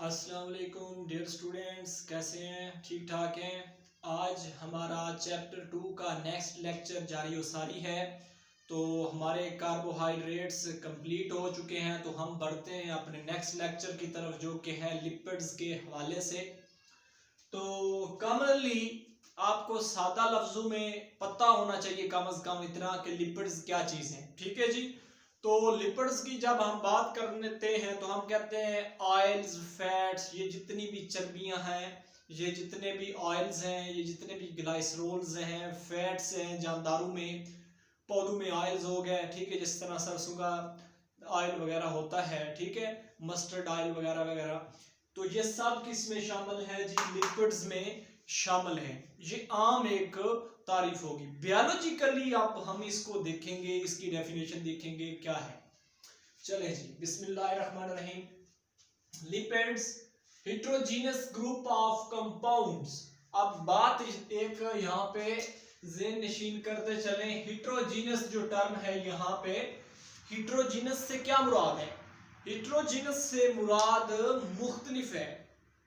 अस्सलाम वालेकुम dear students, कैसे हैं? ठीक ठाक हैं। आज हमारा चैप्टर 2 का नेक्स्ट लेक्चर जारी सारी है। तो हमारे कार्बोहाइड्रेट्स कंप्लीट हो चुके हैं, तो हम बढ़ते हैं अपने नेक्स्ट लेक्चर की तरफ जो कि है लिपिड्स के हवाले से। तो कॉमनली आपको सादा लफ्जों में पता होना चाहिए कम से कम इतना कि लिपिड्स क्या चीज़ है। ठीक है जी। तो लिपिड्स की जब हम बात करते हैं तो हम कहते हैं ऑयल्स, फैट्स, ये जितनी भी चर्बियां हैं, ये जितने भी ऑयल्स हैं, ये जितने भी ग्लाइसरोल्स हैं, फैट्स हैं, जानदारों में, पौधों में ऑयल्स हो गए। ठीक है, जिस तरह सरसों का ऑयल वगैरह होता है, ठीक है, मस्टर्ड ऑयल वगैरह वगैरह, तो ये सब किसमें शामिल है जी? लिपिड्स में शामिल है। ये आम एक तारीफ होगी। बायोलॉजिकली आप हम इसको देखेंगे, इसकी डेफिनेशन देखेंगे क्या है। चले जी, बिस्मिल्लाहिर्रहमानिर्रहीम। Lipids heterogeneous group of compounds. अब बात एक यहाँ पे ज़हन नशीन करते चलें। हेटेरोजीनस जो टर्म है यहाँ पे, हेटेरोजीनस से क्या मुराद है? हेटेरोजीनस से मुराद मुख्तलिफ है।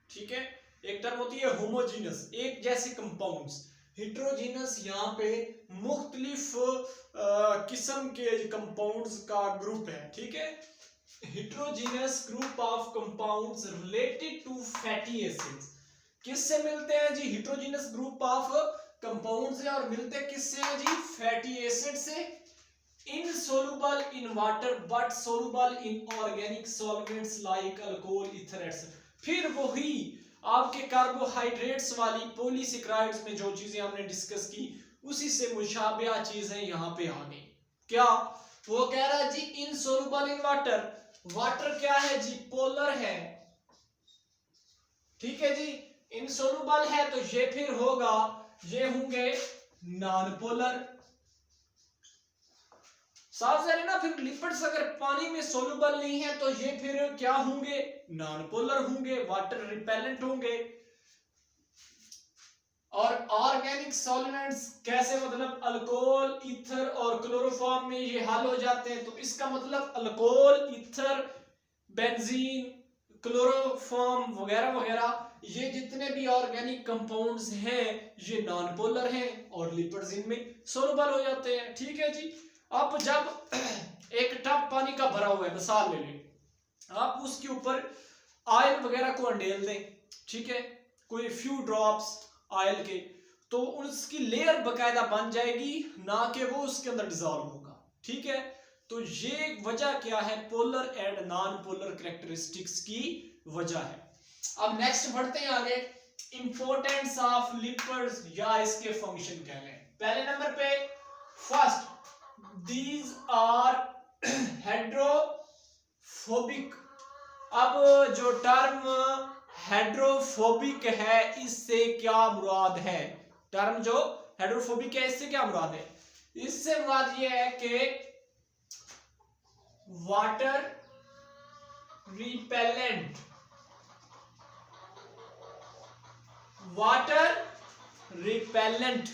ठीक है, एक टर्म होती है होमोजीनस, एक जैसे कंपाउंड्स। हेटेरोजीनस यहाँ पे मुख्तलिफ किस्म के कंपाउंड्स का ग्रुप है। ठीक है, heterogeneous group of compounds related to fatty acids. किससे मिलते हैं जी? हेटेरोजीनस ग्रुप ऑफ कंपाउंड्स है और मिलते किससे हैं जी? फैटी एसिड से। Insoluble in water but soluble in organic solvents like alcohol, ether etcetera. फिर वही आपके कार्बोहाइड्रेट्स वाली पॉलीसेकेराइड्स में जो चीजें हमने डिस्कस की, उसी से मुशाबिहा चीजें यहाँ पे आ गई। क्या वो कह रहा है जी? Insoluble in water. वाटर क्या है जी? पोलर है। ठीक है जी, इनसोल्युबल है तो ये फिर होगा, ये होंगे नॉन पोलर। साफ है ना। फिर लिपिड्स अगर पानी में सोल्यूबल नहीं है तो ये फिर क्या होंगे? नॉन पोलर होंगे, वाटर रिपेलेंट होंगे। और ऑर्गेनिक सॉल्वेंट्स कैसे? मतलब अल्कोहल, ईथर और क्लोरोफॉर्म में ये हल हो जाते हैं। तो इसका मतलब अल्कोहल, ईथर, बेंजीन, क्लोरोफॉर्म वगैरह वगैरह, ये जितने भी ऑर्गेनिक कंपाउंड्स हैं ये नॉन पोलर हैं और लिपिड्स इनमें सोल्यूबल हो जाते हैं। ठीक है जी। अब जब एक टब पानी का भरा हुआ है, मिसाल ले लें, आप उसके ऊपर ऑयल वगैरह को अंडेल दें, ठीक है, कोई फ्यू ड्रॉप्स ऑयल के, तो उसकी लेयर बकायदा बन जाएगी, ना कि वो उसके अंदर डिजॉल्व होगा। ठीक है, तो ये वजह क्या है? Polar and non polar characteristics की वजह है। अब नेक्स्ट बढ़ते हैं आगे। इंपॉर्टेंस ऑफ लिपिड्स या इसके फंक्शन क्या है। पहले नंबर पे फर्स्ट, these are हाइड्रोफोबिक। अब जो टर्म हाइड्रोफोबिक है, इससे क्या मुराद है? टर्म जो हाइड्रोफोबिक है, इससे क्या मुराद है? इससे मुराद ये है कि वाटर रिपेलेंट, वाटर रिपेलेंट,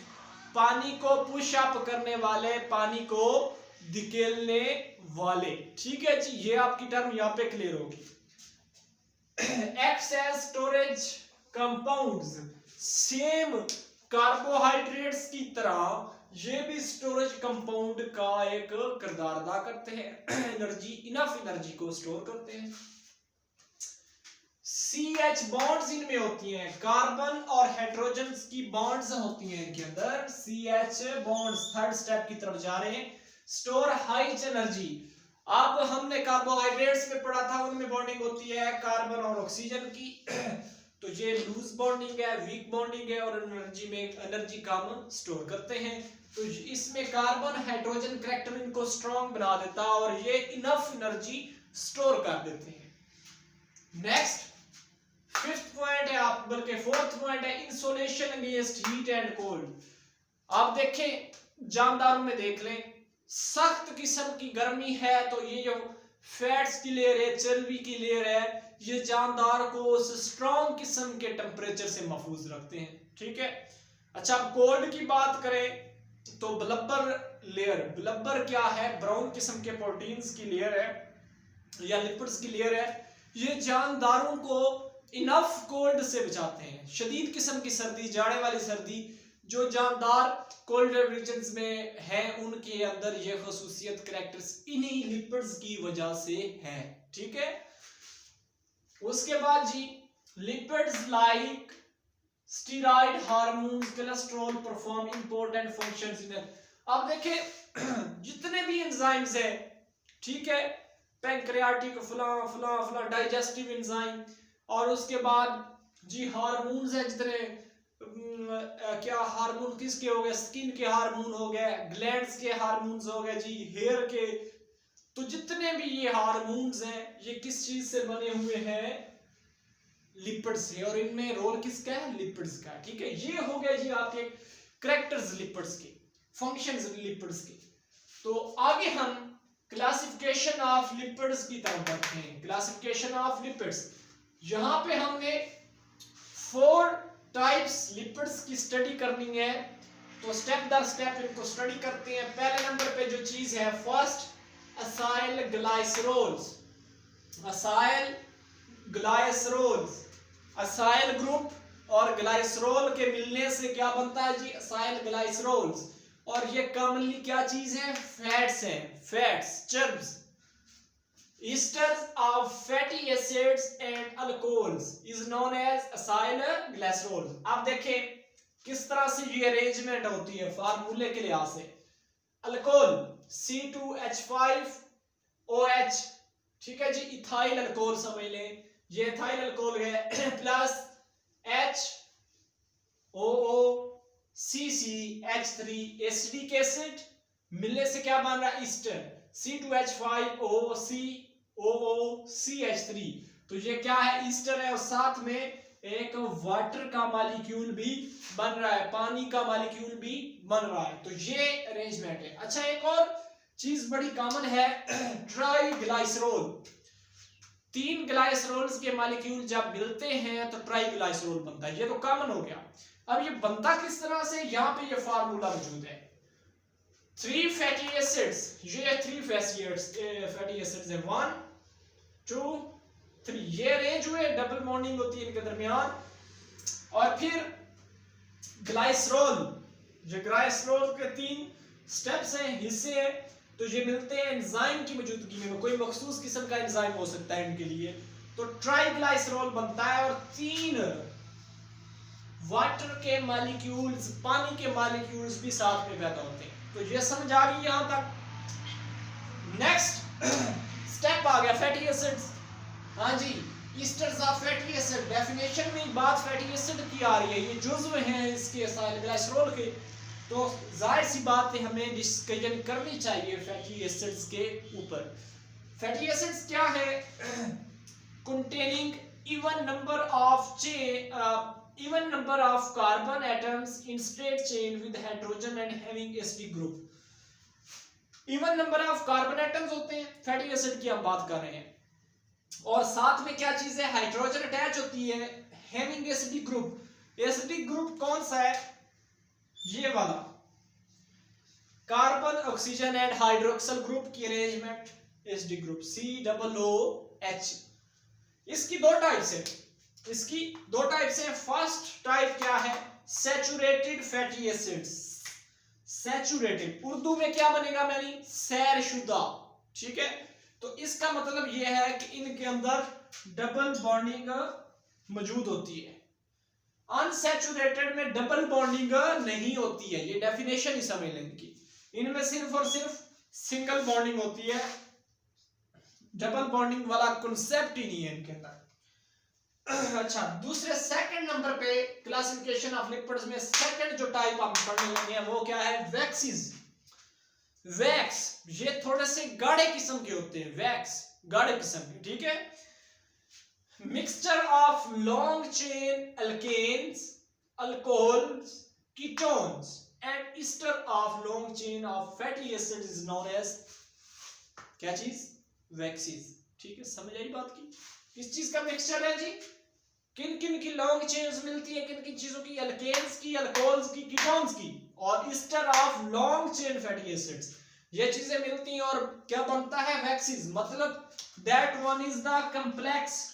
पानी को पुश अप करने वाले, पानी को धकेलने वाले। ठीक है जी, ये आपकी टर्म यहाँ पे क्लियर होगी। Excess storage compounds, same carbohydrates की तरह ये भी स्टोरेज कंपाउंड का एक किरदार अदा करते हैं। एनर्जी, इनफ एनर्जी को स्टोर करते हैं। CH बॉन्ड्स इनमें होती हैं, कार्बन और हाइड्रोजन की बॉन्ड्स होती हैं इनके अंदर। CH बॉन्ड्स थर्ड स्टेप की तरफ जा रहे हैं। Store high energy. अब हमने कार्बोहाइड्रेट्स में पढ़ा था, उनमें बॉन्डिंग होती है कार्बन और ऑक्सीजन की। तो ये लूज बॉन्डिंग है, वीक बॉन्डिंग है, और एनर्जी में एनर्जी कम स्टोर करते हैं। तो इसमें कार्बन हाइड्रोजन करैक्टर इनको स्ट्रॉन्ग बना देता है और ये इनफ एनर्जी स्टोर कर देते हैं। नेक्स्ट फिफ्थ पॉइंट है, आप बल्कि फोर्थ पॉइंट है, insulation against heat and cold. आप देखें, जानदारों में देख लें, सख्त किस्म की गर्मी है तो ये जो फैट्स की लेयर है, चर्बी की लेयर है, ये जानदार को उस स्ट्रॉन्ग किस्म के टेम्परेचर से महफूज रखते हैं। ठीक है। अच्छा, कोल्ड की बात करें तो ब्लबर लेयर, ब्लबर क्या है? ब्राउन किस्म के प्रोटीन्स की लेयर है या लिपिड्स की लेयर है। ये जानदारों को इनफ कोल्ड से बचाते हैं, शदीद किस्म की सर्दी, जाड़े वाली सर्दी जो जानदार कोल्ड रीजन्स में है उनके अंदर ये खसूसियत करैक्टर्स इन्हीं लिपिड्स की वजह से है। ठीक है, उसके बाद जी lipids like steroid hormones cholesterol perform important functions in. अब देखें जितने भी एंजाइम्स है, ठीक है, पैंक्रियाटिक फला डाइजेस्टिव एंजाइम, और उसके बाद जी हार्मोन्स है जितने, क्या हार्मोन किसके हो गए, स्किन के हार्मोन हो गए, ग्लैंड्स के हार्मोन्स हो गए जी, हेयर के। तो जितने भी ये हार्मोन्स हैं ये किस चीज से बने हुए हैं, लिपिड से, और इनमें रोल किसका है, लिपिड्स का। ठीक है, ये हो गए जी आपके करैक्टर्स लिपिड्स के, फंक्शंस लिपिड्स के। तो आगे हम क्लासिफिकेशन ऑफ लिपिड्स की तरफ बढ़ते हैं। क्लासिफिकेशन ऑफ लिपिड्स, यहां पे हमने 4 टाइप्स लिपिड्स की स्टडी करनी है, तो स्टेप दर स्टेप इनको स्टडी करते हैं। पहले नंबर पे जो चीज है, first acyl glycerols. Acyl glycerols, acyl group और ग्लाइसरोल के मिलने से क्या बनता है जी, असाइल ग्लाइसरोल्स। और ये कॉमनली क्या चीज है, फैट्स हैं, fats, चर्ब्स, esters of fatty acids and alcohols is known as acyl glycerols। आप देखें किस तरह से ये अरेंजमेंट होती है फार्मूले के लिहाज से। अल्कोहल C2H5OH, ठीक है जी, इथाइल अल्कोहल समझ लें, ये इथाइल अल्कोहल है, प्लस HOOCCH3 एसिडिक एसिड मिलने से क्या बन रहा है, ईस्टर, C2H5OOCH3। तो ये क्या है, ईस्टर है, और साथ में एक वाटर का मॉलिक्यूल भी बन रहा है, पानी का मॉलिक्यूल भी बन रहा है। तो ये अरेंजमेंट है। अच्छा, एक और चीज बड़ी कॉमन है, ट्राइग्लाइसरोल। 3 ग्लाइसरोल्स के मॉलिक्यूल जब मिलते हैं तो ट्राइग्लाइसरोल बनता है, ये तो कॉमन हो गया। अब ये बनता किस तरह से, यहाँ पे ये फार्मूला मौजूद है, 3 फैटी एसिड्स, ये 3 फैटी एसिड्स है, 1 2 3, ये अरेंज हुए, डबल बॉन्डिंग होती है इनके दरमियान। और फिर ग्लाइसरोल, जो ग्लाइसरोल के 3 स्टेप्स हैं, हिस्से हैं, तो ये मिलते हैं एंजाइम की मौजूदगी में, कोई मखसूस किस्म का एंजाइम हो सकता है इनके लिए, तो ट्राइग्लाइसरोल बनता है। और 3 वाटर के मॉलिक्यूल्स, पानी के मॉलिक्यूल्स भी साथ में पैदा होते हैं। तो ये समझ आ गई यहां तक। नेक्स्ट स्टेप आ गया फैटी एसिड्स। हाँ जी, esters of fatty acid, definition में बात फैटी एसिड की आ रही है, ये जुज्व हैं इसके असाइल ग्लाइसरोल के, तो जाहिर सी बात है हमें डिस्कशन करनी चाहिए फैटी एसिड्स के ऊपर। फैटी एसिड्स क्या है, containing even number of carbon atoms in straight chain with hydrogen and having acidic group। Even number of carbon atoms होते हैं, फैटी एसिड की हम बात कर रहे हैं, और साथ में क्या चीज है, हाइड्रोजन अटैच होती है, having acidic group. Acidic group कौन सा है, ये वाला, carbon oxygen and hydroxyl group की अरेंजमेंट एसिडिक ग्रुप, COOH। इसकी 2 टाइप्स है, इसकी 2 टाइप्स है। फर्स्ट टाइप क्या है, saturated fatty acids. Saturated Urdu में क्या बनेगा मैंने, सैरशुदा। ठीक है, तो इसका मतलब यह है कि इनके अंदर डबल बॉन्डिंग मौजूद होती है। अनसैचुरेटेड में डबल बॉन्डिंग नहीं होती है, ये डेफिनेशन ही समझ लें इनकी। इनमें सिर्फ और सिर्फ सिंगल बॉन्डिंग होती है, डबल बॉन्डिंग वाला कॉन्सेप्ट ही नहीं है इनके अंदर। अच्छा, दूसरे सेकंड नंबर पे क्लासिफिकेशन ऑफ लिपिड्स में सेकंड जो टाइप हम पढ़ने लगे हैं वो क्या है, वैक्सीज। वैक्स ये थोड़े से गाढ़े किस्म के होते हैं, वैक्स गाढ़े किस्म के, ठीक है। Mixture of long chain alkanes, alcohols, ketones and ester of long chain of fatty acid is known as क्या चीज, वैक्सीज। ठीक है, समझ आई बात की। किस चीज का मिक्सचर है जी, किन किन की लॉन्ग चेन्स मिलती है, किन किन चीजों की, अल्केन्स की, अल्कोहल्स की, कीटोन्स की, और Easter of long chain fatty acids, ये चीजें मिलती हैं और क्या बनता है, वैक्सीज। मतलब that one is the complex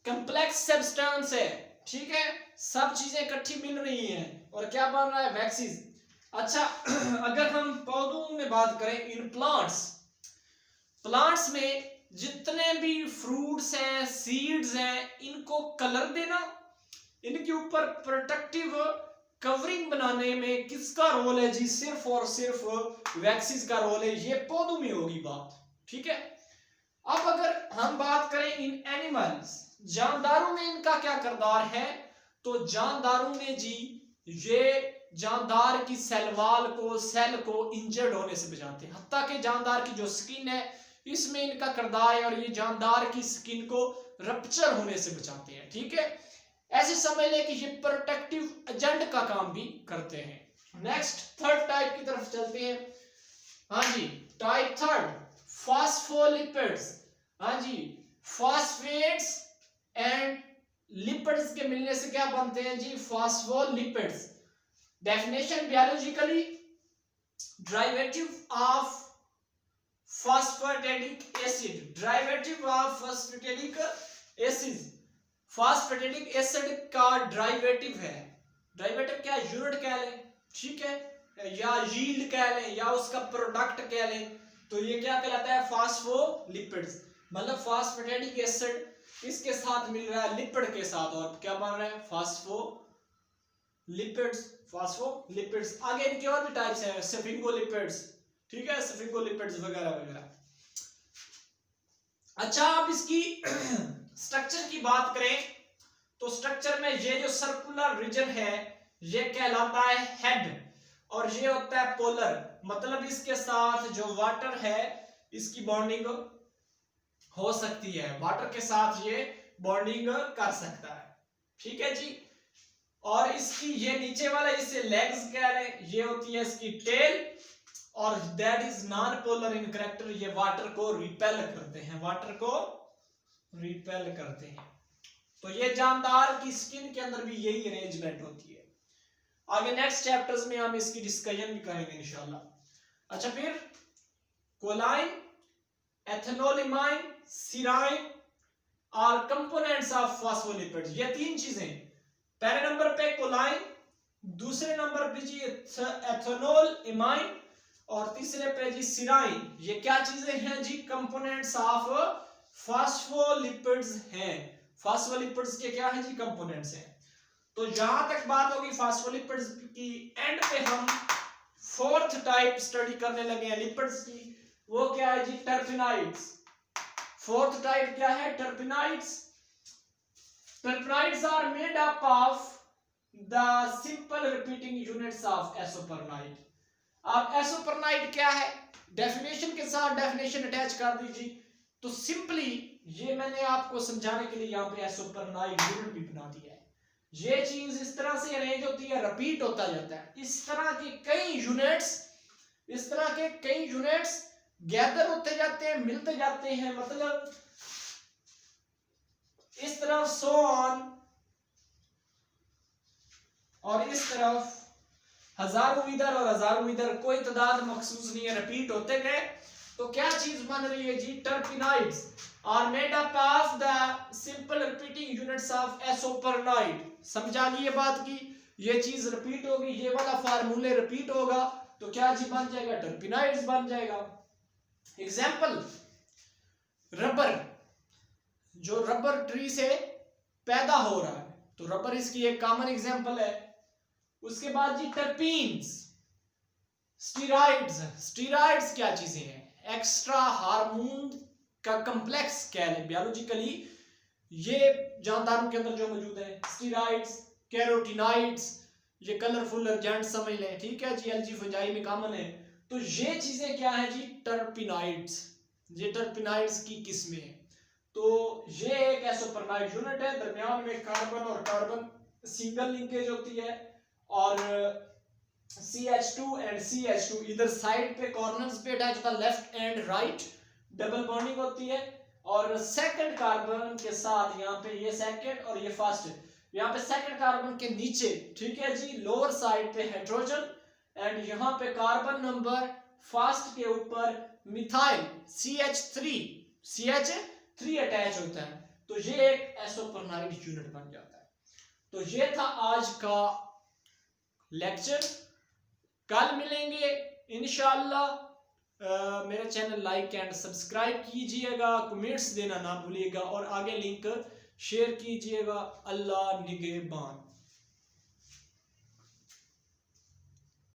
complex substance है, ठीक है, सब चीजें इकट्ठी मिल रही हैं और क्या बन रहा है, वैक्सीज। अच्छा अगर हम पौधों में बात करें, इन प्लांट्स में जितने भी फ्रूट्स हैं, सीड्स हैं, इनको कलर देना, इनके ऊपर प्रोटेक्टिव कवरिंग बनाने में किसका रोल है जी, सिर्फ और सिर्फ वैक्सीज का रोल है। ये पौधों में होगी बात, ठीक है। अब अगर हम बात करें इन एनिमल्स, जानदारों में इनका क्या किरदार है, तो जानदारों में जी ये जानदार की सेल को इंजर्ड होने से बचाते हैं, हत्ता कि जानदार की जो स्किन है इसमें इनका किरदार है और ये जानदार की स्किन को रप्चर होने से बचाते हैं, ठीक है। ऐसे समझ ले कि ये प्रोटेक्टिव एजेंट का काम भी करते हैं। नेक्स्ट थर्ड टाइप की तरफ चलते हैं। हाँ जी, टाइप थर्ड, फॉस्फोलिपिड्स। हाँ जी, फॉस्फेट्स एंड लिपिड्स के मिलने से क्या बनते हैं जी, phospholipids. Definition biologically derivative of phosphatidic acid, derivative of phosphatidic acid, phosphatidic acid का डेरिवेटिव है। डेरिवेटिव क्या, यूनिट कह लें, ठीक है, या यील्ड कह लें, या उसका प्रोडक्ट कह लें, तो ये क्या कहलाता है, फॉस्फोलिपिड्स। मतलब फॉस्फेटिक एसिड इसके साथ मिल रहा है लिपिड के साथ और क्या बन रहा है, फॉस्फोलिपिड्स। फॉस्फोलिपिड्स आगे इनके और भी टाइप्स हैं, स्फिंगोलिपिड्स, ठीक है, स्फिंगोलिपिड्स वगैरह वगैरह। अच्छा अब इसकी स्ट्रक्चर की बात करें तो स्ट्रक्चर में ये जो सर्कुलर रीजन है ये कहलाता है हेड, और ये होता है पोलर, मतलब इसके साथ जो वाटर है इसकी बॉन्डिंग हो सकती है, वाटर के साथ ये बॉन्डिंग कर सकता है, ठीक है जी। और इसकी ये नीचे वाला इसे लेग्स कह रहे हैं, ये होती है इसकी टेल, और that is non polar in character, ये वाटर को रिपेल करते हैं, वाटर को रिपेल करते हैं। तो ये जानदार की स्किन के अंदर भी यही अरेंजमेंट होती है। आगे नेक्स्ट चैप्टर्स में हम इसकी डिस्कशन भी करेंगे इंशाल्लाह। अच्छा फिर choline, ethanolamine, serine are components of phospholipids. ये तीन चीजें, पहले नंबर पे कोलाइन, दूसरे नंबर पे जी एथेनोल इमाइन, और तीसरे पे जी सिराइन। ये क्या चीजें हैं जी, कंपोनेंट्स ऑफ फॉस्फोलिपिड्स हैं। फॉस्फोलिपिड्स के क्या है जी, कंपोनेंट्स हैं। तो जहां तक बात होगी फॉस्फोलिपिड्स की, एंड पे हम फोर्थ टाइप स्टडी करने लगे हैं लिपिड्स की, वो क्या है जी, टर्पिनाइड्स। फोर्थ टाइप क्या है, terpenoids. Terpenoids are made up of the simple repeating units of isoprenoid. अब एसोपर्नाइड क्या है, डेफिनेशन के साथ डेफिनेशन अटैच कर दीजिए। तो सिंपली ये मैंने आपको समझाने के लिए यहाँ पे एसोपर्नाइड यूनिट भी बना दिया है। ये चीज इस तरह से अरेंज होती है, रिपीट होता जाता है, इस तरह के कई यूनिट्स गैदर होते जाते हैं, मिलते जाते हैं, मतलब इस तरफ सो ऑन, और इस तरफ हजारों इधर और हजारों इधर, कोई तादाद मखसूस नहीं है, रिपीट होते गए। तो क्या चीज बन रही है जी, terpenoids are made up of the simple repeating units of isoprenoid. समझा लिए बात की, ये चीज रिपीट होगी, ये वाला फार्मूले रिपीट होगा, तो क्या जी बन जाएगा, टर्पिनाइड्स बन जाएगा। एग्जाम्पल, रबर, जो रबर ट्री से पैदा हो रहा है, तो रबर इसकी एक कॉमन एग्जाम्पल है। उसके बाद जी टर्पीन्स, स्टीरॉइड्स। स्टीरॉइड्स क्या चीजें हैं, एक्स्ट्रा हार्मोन का कॉम्प्लेक्स कह लें बायोलॉजिकली, ये जानदारों के अंदर जो मौजूद है। स्टीरॉइड्स, कैरोटीनॉइड्स, ये कलरफुल एजेंट समझ लें, ठीक है जी, एल्गी फंजाई में कॉमन है। तो ये चीजें क्या है जी, टर्पिनॉइड्स, ये टर्पिनॉइड्स की किस्में हैं। तो ये एक एसोपर्नाइड यूनिट है, दरमियान में कार्बन और कार्बन सिंगल लिंकेज होती है, और CH2 एंड CH2 इधर साइड पे कॉर्नर्स पे अटैच होता है, left and right double bonding होती है। और सेकंड कार्बन के साथ यहाँ पे ये सेकंड और ये फर्स्ट, यहाँ पे सेकंड कार्बन के नीचे, ठीक है जी, लोअर साइड पे हाइड्रोजन, एंड यहाँ पे कार्बन नंबर फर्स्ट के ऊपर मिथाइल CH3 अटैच होता है। तो ये एक एसोपर्नाइड यूनिट बन जाता है। तो ये था आज का लेक्चर। कल मिलेंगे इंशाअल्लाह। मेरा चैनल लाइक एंड सब्सक्राइब कीजिएगा, कमेंट्स देना ना भूलिएगा और आगे लिंक शेयर कीजिएगा। अल्लाह निगहबान।